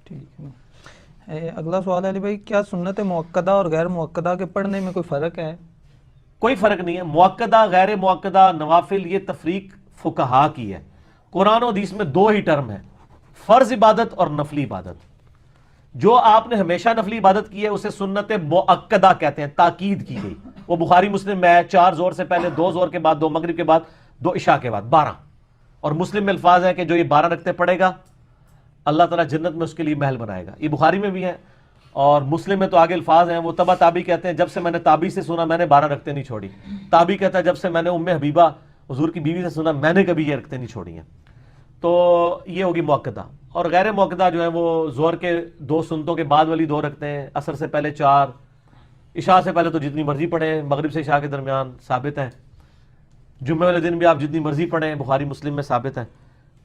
ٹھیک ہے. اگلا سوال ہے علی بھائی، کیا سنت موقدہ اور غیر موقدہ کے پڑھنے میں کوئی فرق ہے؟ کوئی فرق نہیں ہے. موقدہ غیر موقدہ نوافل یہ تفریق فقہا کی ہے. قرآن و حدیث میں دو ہی ٹرم ہے، فرض عبادت اور نفلی عبادت. جو آپ نے ہمیشہ نفلی عبادت کی ہے اسے سنت مؤکدہ کہتے ہیں، تاکید کی گئی. وہ بخاری مسلم میں ہے، 4 ظہر سے پہلے، 2 ظہر کے بعد، 2 مغرب کے بعد، 2 عشاء کے بعد، 12. اور مسلم میں الفاظ ہیں کہ جو یہ 12 رکھتے پڑے گا اللہ تعالیٰ جنت میں اس کے لیے محل بنائے گا. یہ بخاری میں بھی ہے اور مسلم میں تو آگے الفاظ ہیں. وہ تبا تابی کہتے ہیں جب سے میں نے تابی سے سنا میں نے 12 رکھتے نہیں چھوڑی. تابی کہتا ہے جب سے میں نے ام حبیبہ حضور کی بیوی سے سنا میں نے کبھی یہ رکھتے نہیں چھوڑی ہیں. تو یہ ہوگی موقدہ. اور غیر موقدہ جو ہے وہ ظہر کے 2 سنتوں کے بعد والی 2 رکھتے ہیں، عصر سے پہلے 4، عشاء سے پہلے تو جتنی مرضی پڑھیں، مغرب سے عشاء کے درمیان ثابت ہے. جمعے والے دن بھی آپ جتنی مرضی پڑھیں، بخاری مسلم میں ثابت ہے.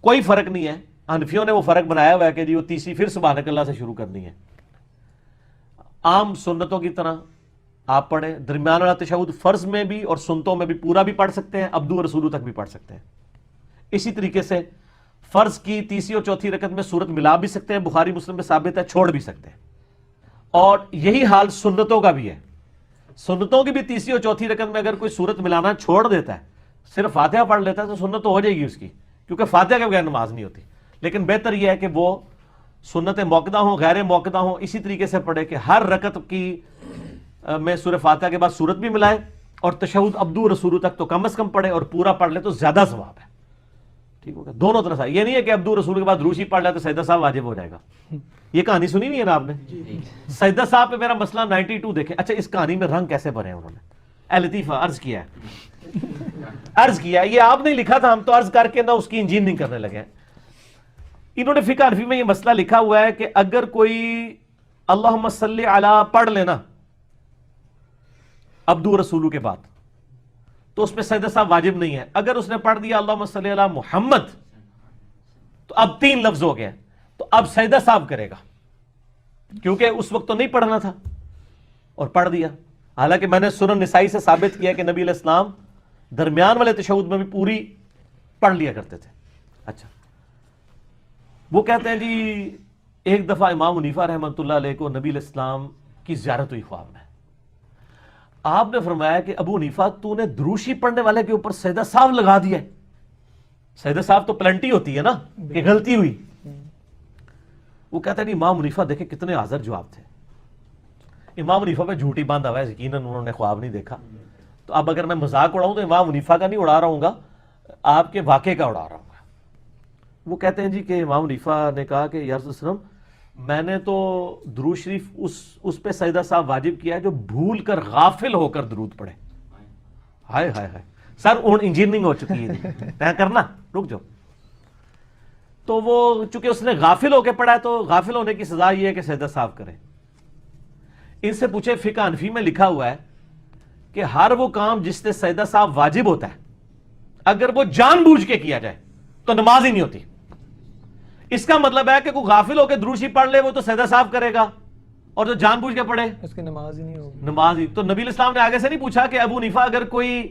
کوئی فرق نہیں ہے. حنفیوں نے وہ فرق بنایا ہوا ہے کہ جی وہ تیسری پھر سبحانک اللہ سے شروع کرنی ہے. عام سنتوں کی طرح آپ پڑھیں. درمیان والا تشہد فرض میں بھی اور سنتوں میں بھی پورا بھی پڑھ سکتے ہیں، عبدو و رسولو تک بھی پڑھ سکتے ہیں. اسی طریقے سے فرض کی تیسری اور چوتھی رکعت میں سورت ملا بھی سکتے ہیں، بخاری مسلم میں ثابت ہے، چھوڑ بھی سکتے ہیں. اور یہی حال سنتوں کا بھی ہے. سنتوں کی بھی تیسری اور چوتھی رکعت میں اگر کوئی سورت ملانا چھوڑ دیتا ہے، صرف فاتحہ پڑھ لیتا ہے تو سنت تو ہو جائے گی اس کی، کیونکہ فاتحہ کے بغیر نماز نہیں ہوتی. لیکن بہتر یہ ہے کہ وہ سنت موقدہ ہوں، غیر موقدہ ہوں، اسی طریقے سے پڑھے کہ ہر رکعت کی میں سورہ فاتحہ کے بعد سورت بھی ملائے اور تشہد عبدو رسولو تک تو کم از کم پڑھے، اور پورا پڑھ لے تو زیادہ ثواب ہے. ٹھیک ہوگا دونوں طرح سے. یہ نہیں ہے کہ عبدو رسول کے بعد روشی پڑھ لے تو سجدہ صاحب واجب ہو جائے گا. یہ کہانی سنی نہیں ہے نا آپ نے؟ سجدہ صاحب پہ میرا مسئلہ 92 دیکھیں. اچھا اس کہانی میں رنگ کیسے بنے انہوں نے؟ اے لطیفہ عرض کیا ہے یہ آپ نے لکھا تھا، ہم تو عرض کر کے نا اس کی انجینئرنگ کرنے لگے. انہوں نے فقہ حنفی میں یہ مسئلہ لکھا ہوا ہے کہ اگر کوئی اللہم صلی علی پڑھ لینا عبدو رسولو کے بعد تو اس پہ سجدہ صاحب واجب نہیں ہے. اگر اس نے پڑھ دیا اللہم صلی علی محمد تو اب 3 لفظ ہو گئے تو اب سجدہ صاحب کرے گا، کیونکہ اس وقت تو نہیں پڑھنا تھا اور پڑھ دیا. حالانکہ میں نے سنن نسائی سے ثابت کیا کہ نبی علیہ السلام درمیان والے تشہد میں بھی پوری پڑھ لیا کرتے تھے. اچھا وہ کہتے ہیں جی ایک دفعہ امام حنیفہ رحمۃ اللہ علیہ کو نبی علیہ السلام کی زیارت ہوئی خواب میں. آپ نے فرمایا کہ ابو حنیفہ تو نے دروشی پڑھنے والے کے اوپر سجدہ صاحب لگا دیا. سجدہ صاحب تو پلنٹی ہوتی ہے نا کہ غلطی ہوئی. وہ کہتا ہے نہیں امام حنیفہ دیکھیں کتنے حاضر جواب تھے. امام حنیفہ پہ جھوٹی باندھا ہوا ہے، یقیناً انہوں نے خواب نہیں دیکھا. تو اب اگر میں مذاق اڑاؤں تو امام حنیفہ کا نہیں اڑا رہا ہوں گا، آپ کے واقعے کا اڑا رہا ہوں گا. وہ کہتے ہیں جی کہ امام حنیفہ نے کہا کہ یا رسول اللہ میں نے تو درود شریف اس پہ سجدہ صاحب واجب کیا ہے جو بھول کر غافل ہو کر درود پڑھے. ہائے ہائے ہائے سر انجینئرنگ ہو چکی ہے طے کرنا، رک جاؤ. تو وہ چونکہ اس نے غافل ہو کے پڑھا ہے تو غافل ہونے کی سزا یہ ہے کہ سجدہ صاحب کرے. ان سے پوچھے فقہ حنفی میں لکھا ہوا ہے کہ ہر وہ کام جس سے سجدہ صاحب واجب ہوتا ہے اگر وہ جان بوجھ کے کیا جائے تو نماز ہی نہیں ہوتی. اس کا مطلب ہے کہ کوئی غافل ہو کے دروشی پڑھ لے وہ تو سجدہ صاحب کرے گا، اور جو جان بوجھ کے پڑھے اس کی نماز ہی نہیں ہوگی. نماز ہی. تو نبی علیہ السلام نے آگے سے نہیں پوچھا کہ ابو حنیفہ اگر کوئی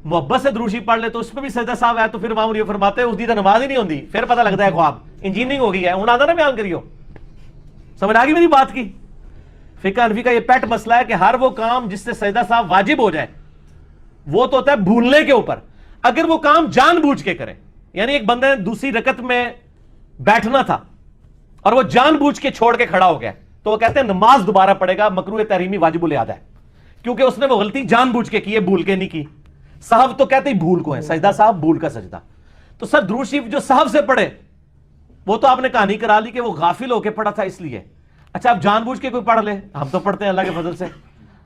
محبت سے دروشی پڑھ لے تو اس پہ بھی سجدہ صاحب ہے؟ تو پھر امام حنیفہ فرماتے ہیں اس دی تو نماز ہی نہیں ہوتی. پھر پتہ لگتا ہے خواب انجینئرنگ ہو گئی ہے. انہوں نے نا بیان کریو، سمجھ آ گئی میری بات کی؟ فقہ حنفی کا یہ پیٹ مسئلہ ہے کہ ہر وہ کام جس سے سجدہ صاحب واجب ہو جائے وہ تو ہوتا ہے بھولنے کے اوپر. اگر وہ کام جان بوجھ کے کرے، یعنی ایک بندے نے دوسری رکعت میں بیٹھنا تھا اور وہ جان بوجھ کے چھوڑ کے کھڑا ہو گیا تو وہ کہتے ہیں نماز دوبارہ پڑھے گا، مکروہ تحریمی واجب الادا ہے، کیونکہ اس نے وہ غلطی جان بوجھ کے کی ہے، بھول کے نہیں کی. صحف تو کہتے ہی بھول کو ہے، سجدہ صاحب بھول کا سجدہ. تو سر درود شریف جو صحف سے پڑھے وہ تو آپ نے کہانی کرا لی کہ وہ غافل ہو کے پڑھا تھا اس لیے. اچھا آپ جان بوجھ کے کوئی پڑھ لے، ہم تو پڑھتے ہیں اللہ کے فضل سے،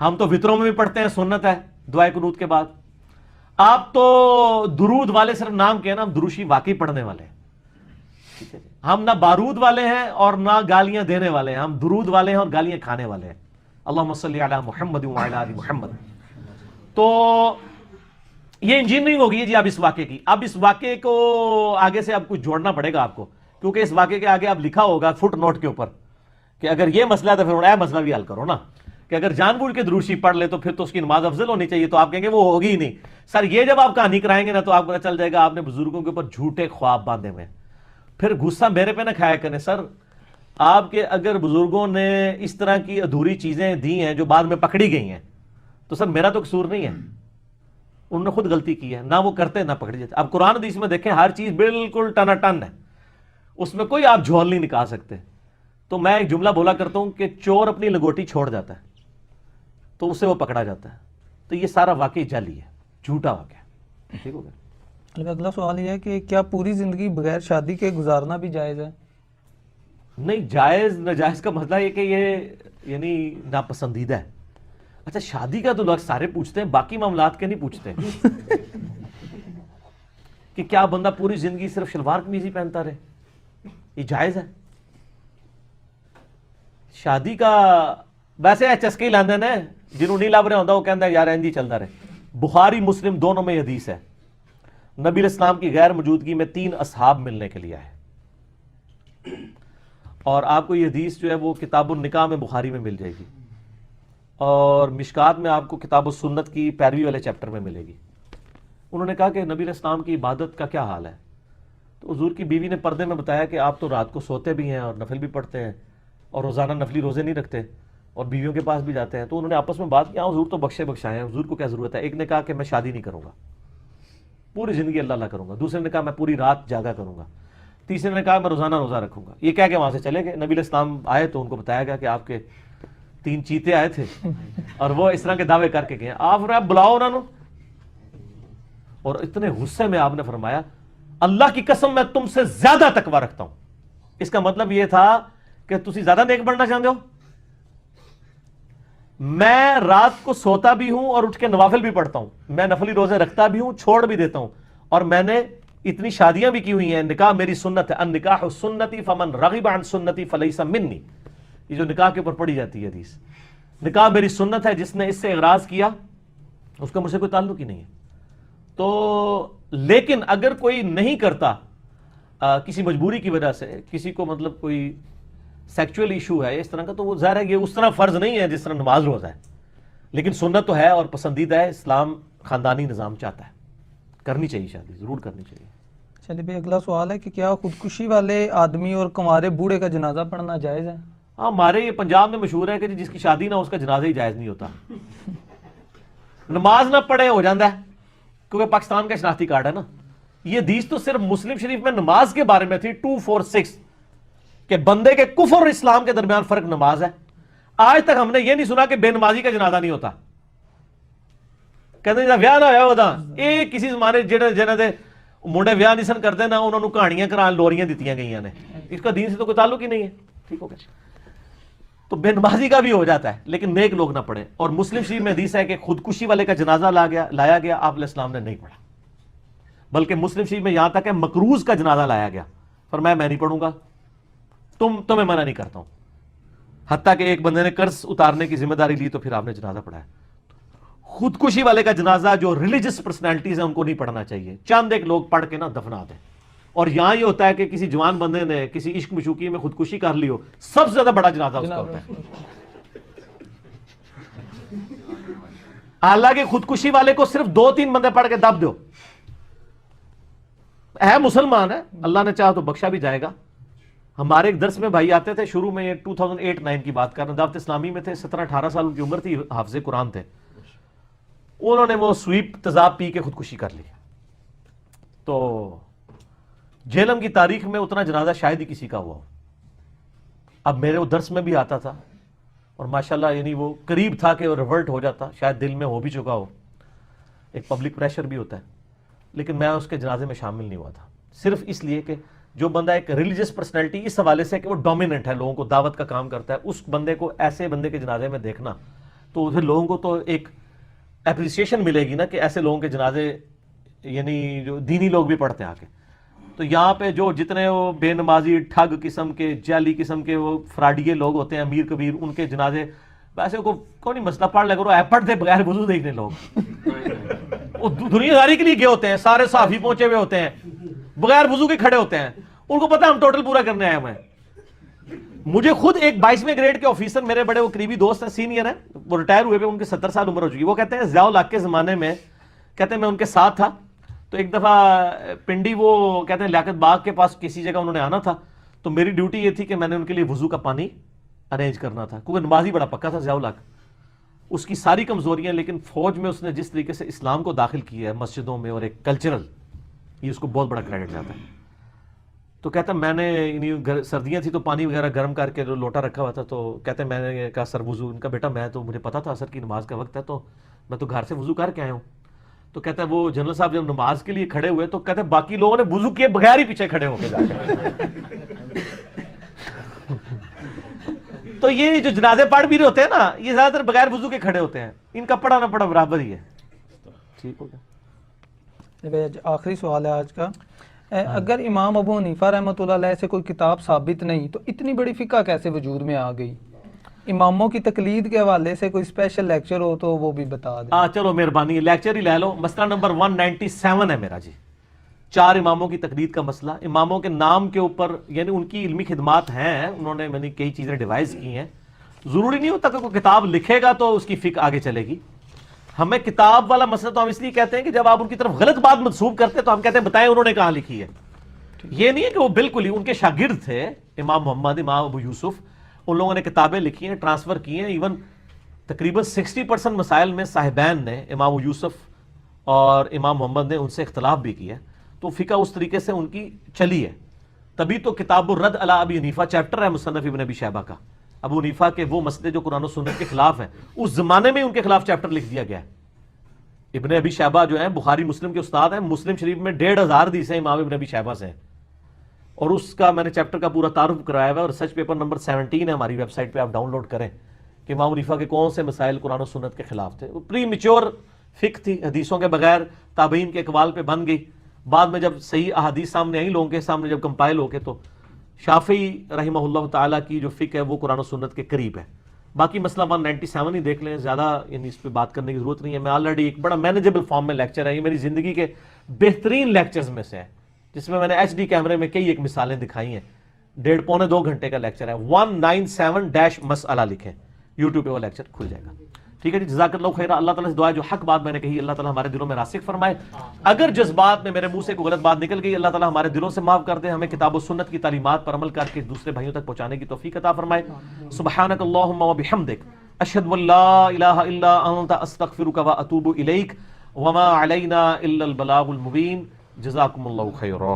ہم تو وطروں میں بھی پڑھتے ہیں، سنت ہے دعائے قنوت کے بعد. آپ تو درود والے صرف نام کے ہیں نا، ہم دروشی واقعی پڑھنے والے ہیں. ٹھیک ہے، ہم نہ بارود والے ہیں اور نہ گالیاں دینے والے ہیں، ہم درود والے ہیں اور گالیاں کھانے والے ہیں. اللہم صلی علی محمد وعلی آل محمد. تو یہ انجینئرنگ ہو گئی ہے جی اب اس واقعے کی. اب اس واقعے کو آگے سے اب کچھ جوڑنا پڑے گا آپ کو، کیونکہ اس واقعے کے آگے اب لکھا ہوگا فٹ نوٹ کے اوپر کہ اگر یہ مسئلہ ہے تو پھر اے مسئلہ بھی حل کرو نا، کہ اگر جان بوجھ کے دروشی پڑھ لے تو پھر تو اس کی نماز افضل ہونی چاہیے. تو آپ کہیں گے وہ ہوگی ہی نہیں. سر یہ جب آپ کہانی کرائیں گے نا تو آپ کو پتہ چل جائے گا آپ نے بزرگوں کے اوپر جھوٹے خواب باندھے ہوئے. پھر غصہ میرے پہ نہ کھایا کریں سر، آپ کے اگر بزرگوں نے اس طرح کی ادھوری چیزیں دی ہیں جو بعد میں پکڑی گئی ہیں تو سر میرا تو قصور نہیں ہے، انہوں نے خود غلطی کی ہے، نہ وہ کرتے نہ پکڑی جاتے. اب قرآن حدیث میں دیکھیں ہر چیز بالکل ٹنا ٹن ہے، اس میں کوئی آپ جھول نہیں نکال سکتے. تو میں ایک جملہ بولا کرتا ہوں کہ چور اپنی لنگوٹی چھوڑ جاتا ہے تو اسے وہ پکڑا جاتا ہے. تو یہ سارا واقعی جعلی ہے، جھوٹا واقعہ. ٹھیک ہو گیا. اگلا سوال یہ ہے کہ کیا پوری زندگی بغیر شادی کے گزارنا بھی جائز ہے؟ نہیں، جائز ناجائز کا مسئلہ یہ کہ یہ یعنی ناپسندیدہ ہے. اچھا شادی کا تو لوگ سارے پوچھتے ہیں، باقی معاملات کے نہیں پوچھتے کہ کیا بندہ پوری زندگی صرف شلوار قمیض ہی پہنتا رہے، یہ جائز ہے؟ شادی کا ویسے چسکے لاندے نے جنہوں نہیں لب رہا ہوتا وہ کہتا ہے یار انجی چلتا رہے. بخاری مسلم دونوں میں یہ حدیث ہے، نبی علیہ السلام کی غیر موجودگی میں 3 اصحاب ملنے کے لیے آئے، اور آپ کو یہ حدیث جو ہے وہ کتاب النکاح میں بخاری میں مل جائے گی، اور مشکات میں آپ کو کتاب السنت کی پیروی والے چیپٹر میں ملے گی. انہوں نے کہا کہ نبی علیہ السلام کی عبادت کا کیا حال ہے؟ تو حضور کی بیوی نے پردے میں بتایا کہ آپ تو رات کو سوتے بھی ہیں اور نفل بھی پڑھتے ہیں اور روزانہ نفلی روزے نہیں رکھتے اور بیویوں کے پاس بھی جاتے ہیں. تو انہوں نے آپس میں بات کیا، حضور تو بخشے بخشائے ہیں، حضور کو کیا ضرورت ہے. ایک نے کہا کہ میں شادی نہیں کروں گا، پوری زندگی اللہ اللہ کروں گا. دوسرے نے کہا میں پوری رات جاگا کروں گا. تیسرے نے کہا میں روزانہ روزہ رکھوں گا. یہ کہہ کے وہاں سے چلے گئے. نبی علیہ السلام آئے تو ان کو بتایا گیا کہ آپ کے 3 چیتے آئے تھے اور وہ اس طرح کے دعوے کر کے گئے. آپ بلاؤ انہوں نے، اور اتنے غصے میں آپ نے فرمایا اللہ کی قسم میں تم سے زیادہ تقوی رکھتا ہوں. اس کا مطلب یہ تھا کہ تسی زیادہ نیک بننا چاہتے ہو. میں رات کو سوتا بھی ہوں اور اٹھ کے نوافل بھی پڑھتا ہوں، میں نفلی روزے رکھتا بھی ہوں، چھوڑ بھی دیتا ہوں، اور میں نے اتنی شادیاں بھی کی ہوئی ہیں. نکاح میری سنت ہے، النکاح سنتی فمن رغب عن سنتی فلیس منی. یہ جو نکاح کے اوپر پڑھی جاتی ہے حدیث، نکاح میری سنت ہے، جس نے اس سے اغراض کیا اس کا مجھ سے کوئی تعلق ہی نہیں ہے. تو لیکن اگر کوئی نہیں کرتا کسی مجبوری کی وجہ سے، کسی کو مطلب کوئی سیکچول ایشو ہے اس طرح کا، تو وہ ظاہر ہے کہ اس طرح فرض نہیں ہے جس طرح نماز روزہ ہے، لیکن سنت تو ہے اور پسندیدہ ہے. اسلام خاندانی نظام چاہتا ہے، کرنی چاہیے، شادی ضرور کرنی چاہیے. چلیے بھائی اگلا سوال ہے کہ کیا خودکشی والے آدمی اور کنوارے بوڑھے کا جنازہ پڑھنا جائز ہے؟ ہاں، ہمارے یہ پنجاب میں مشہور ہے کہ جس کی شادی نہ اس کا جنازہ ہی جائز نہیں ہوتا. نماز نہ پڑھے ہو جاتا ہے، کیونکہ پاکستان کا شناختی کارڈ ہے نا. یہ حدیث تو صرف مسلم شریف میں نماز کے بارے میں تھی 246 کہ بندے کے کفر اور اسلام کے درمیان فرق نماز ہے. آج تک ہم نے یہ نہیں سنا کہ بے نمازی کا جنازہ نہیں ہوتا. کہتے ہیں ویاہ نہ ہوا ہوتا، یہ کسی زمانے جنہوں نے منڈے ویاہ نہیں سن کرتے نا، انہوں نے کہانیاں کران لوریاں دیتیاں گئی نے. اس کا دین سے تو کوئی تعلق ہی نہیں ہے. ٹھیک ہو گیا. تو بے نمازی کا بھی ہو جاتا ہے لیکن نیک لوگ نہ پڑھیں. اور مسلم شریف میں حدیث ہے کہ خودکشی والے کا جنازہ لایا گیا، آپ علیہ السلام نے نہیں پڑھا، بلکہ مسلم شریف میں یہاں تک ہے مکروز کا جنازہ لایا گیا، فرمایا میں نہیں پڑھوں گا، تمہیں منع نہیں کرتا ہوں. حتیٰ کہ ایک بندے نے قرض اتارنے کی ذمہ داری لی تو پھر آپ نے جنازہ پڑھایا. خودکشی والے کا جنازہ جو ریلیجس پرسنالٹیز ہیں ان کو نہیں پڑھنا چاہیے، چند ایک لوگ پڑھ کے نا دفنا دیں. اور یہاں یہ ہوتا ہے کہ کسی جوان بندے نے کسی عشق مشوقی میں خودکشی کر لی ہو، سب سے زیادہ بڑا جنازہ اس کا ہوتا ہے. حالانکہ خودکشی والے کو صرف 2-3 بندے پڑھ کے دب دو، ہے مسلمان ہے، اللہ نے چاہا تو بخشا بھی جائے گا. ہمارے ایک درس میں بھائی آتے تھے شروع میں، 2008-9 کی بات کرنا، دعوت اسلامی میں تھے، 17-18 سال کی عمر تھی، حافظ قرآن تھے. انہوں نے وہ سویپ تیزاب پی کے خودکشی کر لی. تو جہلم کی تاریخ میں اتنا جنازہ شاید ہی کسی کا ہوا ہو. اب میرے وہ درس میں بھی آتا تھا اور ماشاءاللہ یعنی وہ قریب تھا کہ وہ ریورٹ ہو جاتا، شاید دل میں ہو بھی چکا ہو، ایک پبلک پریشر بھی ہوتا ہے، لیکن میں اس کے جنازے میں شامل نہیں ہوا تھا. صرف اس لیے کہ جو بندہ ایک ریلیجس پرسنالٹی اس حوالے سے کہ وہ ڈومیننٹ ہے، لوگوں کو دعوت کا کام کرتا ہے، اس بندے کو ایسے بندے کے جنازے میں دیکھنا تو پھر لوگوں کو تو ایک اپریسیشن ملے گی نا کہ ایسے لوگوں کے جنازے یعنی جو دینی لوگ بھی پڑھتے ہیں آ کے. تو یہاں پہ جو جتنے وہ بے نمازی ٹھگ قسم کے جعلی قسم کے وہ فراڈیے لوگ ہوتے ہیں، امیر کبیر، ان کے جنازے ویسے کو نہیں مسئلہ پڑھ لے کرو، ایپٹ دے بغیر وضو دیکھنے لوگ وہ دنیا داری کے لیے گئے ہوتے ہیں، سارے صحافی پہنچے ہوئے ہوتے ہیں، بغیر وضو کے کھڑے ہوتے ہیں، ان کو پتہ ہم ٹوٹل پورا کرنے آئے ہوئے ہیں. مجھے خود ایک 22ویں گریڈ کے آفیسر، میرے بڑے وہ قریبی دوست ہیں، سینئر ہیں، وہ ریٹائر ہوئے پہ ان کے 70 سال عمر ہو چکی، وہ کہتے ہیں ضیاء الحق کے زمانے میں، کہتے ہیں میں ان کے ساتھ تھا، تو ایک دفعہ پنڈی وہ کہتے ہیں لیاقت باغ کے پاس کسی جگہ انہوں نے آنا تھا، تو میری ڈیوٹی یہ تھی کہ میں نے ان کے لیے وضو کا پانی ارینج کرنا تھا، کیونکہ نمازی بڑا پکا تھا ضیاء الحق، اس کی ساری کمزوریاں، لیکن فوج میں اس نے جس طریقے سے اسلام کو داخل کیا ہے مسجدوں میں اور ایک کلچرل، یہ اس کو بہت بڑا کریڈٹ جاتا ہے. تو کہتا میں نے سردیاں تھی تو پانی وغیرہ گرم کر کے لوٹا رکھا ہوا تھا، تو کہتے ہیں میں نے کہا سر وضو، ان کا بیٹا میں تو مجھے پتا تھا عصر کی نماز کا وقت ہے تو میں تو گھر سے وضو کر کے آیا ہوں. تو کہتا ہے وہ جنرل صاحب جب نماز کے لیے کھڑے ہوئے تو کہتے ہیں باقی لوگوں نے وضو کیے بغیر ہی پیچھے کھڑے ہو کے جا تو یہ جو جنازے پڑھ بھی رہے ہوتے ہیں نا، یہ زیادہ تر بغیر وضو کے کھڑے ہوتے ہیں، ان کا پڑھا نہ پڑھا برابر ہی ہے. ٹھیک ہو گیا. آخری سوال ہے آج کا، اگر امام ابو حنیفہ رحمۃ اللہ علیہ سے کوئی کتاب ثابت نہیں تو اتنی بڑی فقہ کیسے وجود میں آ گئی؟ اماموں کی تقلید کے حوالے سے کوئی اسپیشل لیکچر ہو تو وہ بھی بتا دیں. چلو مہربانی ہے، لیکچر ہی لے لو. مسئلہ نمبر 197 ہے میرا جی، 4 اماموں کی تقلید کا مسئلہ. اماموں کے نام کے اوپر یعنی ان کی علمی خدمات ہیں، انہوں نے میں نے کئی چیزیں ڈیوائز کی ہیں. ضروری نہیں ہوتا کہ کوئی کتاب لکھے گا تو اس کی فقہ آگے چلے گی. ہمیں کتاب والا مسئلہ تو ہم اس لیے کہتے ہیں کہ جب آپ ان کی طرف غلط بات منسوب کرتے ہیں تو ہم کہتے ہیں بتائیں انہوں نے کہاں لکھی ہے. یہ نہیں ہے کہ وہ بالکل ہی، ان کے شاگرد تھے امام محمد، امام ابو یوسف، ان لوگوں نے کتابیں لکھی ہیں، ٹرانسفر کی ہیں. ایون تقریباً 60% مسائل میں صاحبین نے، امام ابو یوسف اور امام محمد نے ان سے اختلاف بھی کیا، تو فقہ اس طریقے سے ان کی چلی ہے. تبھی تو کتاب الرد علی ابی حنیفہ چیپٹر ہے مصنف ابن ابی شیبہ کا. ابو حنیفہ کے وہ مسئلے جو قرآن و سنت کے خلاف ہیں، اس زمانے میں ان کے خلاف چیپٹر لکھ دیا گیا ہے. ابن ابی شیبہ جو ہیں بخاری مسلم کے استاد ہیں، مسلم شریف میں 1500 حدیثیں امام ابن ابی شیبہ سے ہیں، اور اس کا میں نے چیپٹر کا پورا تعارف کرایا ہوا ہے، اور ریسرچ پیپر نمبر 17 ہے ہماری ویب سائٹ پہ، آپ ڈاؤن لوڈ کریں کہ امام حنیفہ کے کون سے مسائل قرآن و سنت کے خلاف تھے. وہ پری میچور فقہ تھی، حدیثوں کے بغیر تابعین کے اقوال پہ بن گئی. بعد میں جب صحیح احادیث سامنے آئی لوگوں کے سامنے، جب کمپائل ہو کے، تو شافعی رحمہ اللہ تعالیٰ کی جو فقہ ہے وہ قرآن و سنت کے قریب ہے. باقی مسئلہ 197 ہی دیکھ لیں، زیادہ یعنی اس پہ بات کرنے کی ضرورت نہیں ہے. میں آلریڈی ایک بڑا مینیجبل فارم میں لیکچر ہے، یہ میری زندگی کے بہترین لیکچرز میں سے ہے، جس میں نے ایچ ڈی کیمرے میں کئی ایک مثالیں دکھائی ہیں. 1.5-2 گھنٹے کا لیکچر ہے. 197 مسئلہ لکھیں، یوٹیوب پہ وہ لیکچر کھل جائے گا. ٹھیک ہے جی، جزاک اللہ خیر. اللہ تعالیٰ سے دعا ہے جو حق بات میں نے کہی اللہ تعالیٰ ہمارے دلوں میں راسخ فرمائے. اگر جذبات میں میرے منہ سے کوئی غلط بات نکل گئی، اللہ تعالیٰ ہمارے دلوں سے معاف کر دے. ہمیں کتاب و سنت کی تعلیمات پر عمل کر کے دوسرے بھائیوں تک پہنچانے کی توفیق عطا فرمائے. سبحانک اللہم و بحمدک، اشہد ان لا الہ الا انت، استغفرک و اتوب الیک، وما علینا الا البلاغ المبین. جزاکم اللہ خیرا.